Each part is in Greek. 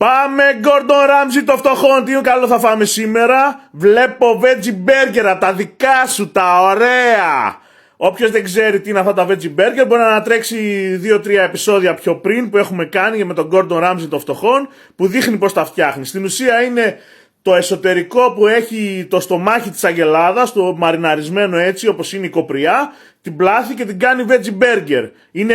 Πάμε Gordon Ramsay το φτωχόν. Τι καλό θα φάμε σήμερα? Βλέπω veggie burger, τα δικά σου, τα ωραία. Όποιος δεν ξέρει τι είναι αυτά τα veggie burger μπορεί να ανατρέξει 2-3 επεισόδια πιο πριν που έχουμε κάνει με τον Gordon Ramsay το φτωχόν, που δείχνει πως τα φτιάχνει. Στην ουσία είναι το εσωτερικό που έχει το στομάχι της αγελάδας, το μαριναρισμένο έτσι όπως είναι η κοπριά, την πλάθει και την κάνει veggie burger. Είναι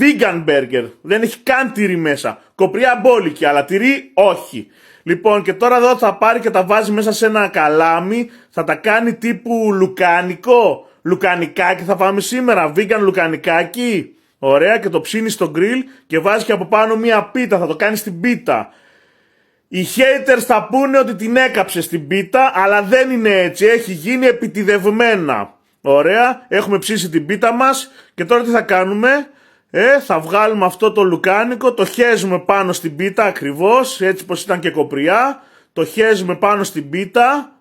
vegan burger, δεν έχει καν τυρί μέσα. Κοπριά μπόλικη, αλλά τυρί όχι. Λοιπόν, και τώρα εδώ θα πάρει και τα βάζει μέσα σε ένα καλάμι, θα τα κάνει τύπου λουκάνικο. Λουκανικάκι θα φάμε σήμερα, vegan λουκανικάκι. Ωραία, και το ψήνει στο γκριλ και βάζει και από πάνω μία πίτα, θα το κάνει στην πίτα. Οι haters θα πούνε ότι την έκαψε στην πίτα, αλλά δεν είναι έτσι, έχει γίνει επιτηδευμένα. Ωραία, έχουμε ψήσει την πίτα μας και τώρα τι θα κάνουμε? Θα βγάλουμε αυτό το λουκάνικο, το χέζουμε πάνω στην πίτα ακριβώς, έτσι πως ήταν και κοπριά. Το χέζουμε πάνω στην πίτα,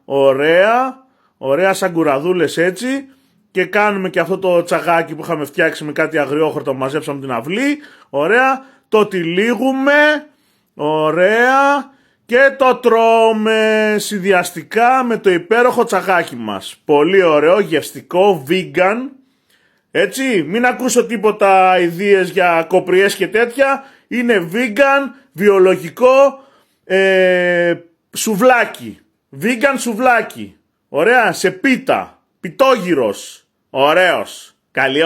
ωραία σαν κουραδούλες έτσι. Και κάνουμε και αυτό το τσαγάκι που είχαμε φτιάξει με κάτι αγριόχορτα που μαζέψαμε την αυλή. Ωραία, το τυλίγουμε, ωραία. Και το τρώμε συνδυαστικά με το υπέροχο τσαγάκι μας. Πολύ ωραίο, γευστικό, vegan. Έτσι, μην ακούσω τίποτα ιδέες για κοπριές και τέτοια. Είναι vegan, βιολογικό, σουβλάκι. Vegan σουβλάκι. Ωραία, σε πίτα. Πιτόγυρος. Ωραίος. Καλή